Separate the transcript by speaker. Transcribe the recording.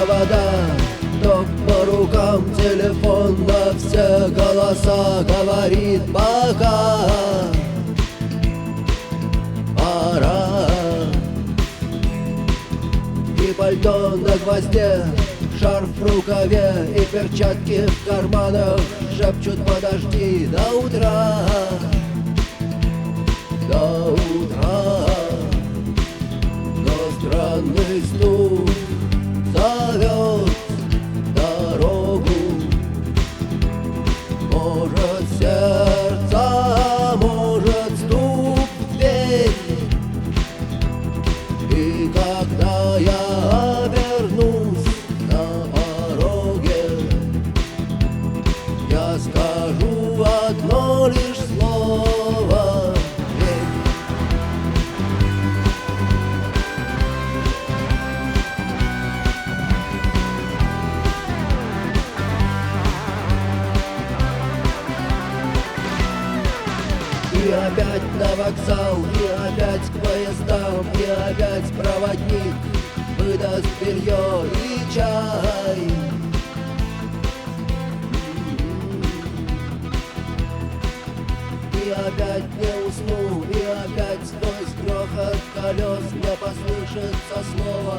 Speaker 1: провода, ток по рукам, телефон на все голоса говорит пока. Пора. И пальто на гвозде, шарф в рукаве и перчатки в карманах шепчут: подожди до утра, до утра. Но странный стук зовет дорогу. Может, сердце, может, стук в дверь. И когда я обернусь на пороге, я скажу одно лишь слово: верь. И опять на вокзал, и опять к поездам, и опять проводник выдаст белье и чай. И опять не усну, и опять сквозь грохот колес мне послышится слово: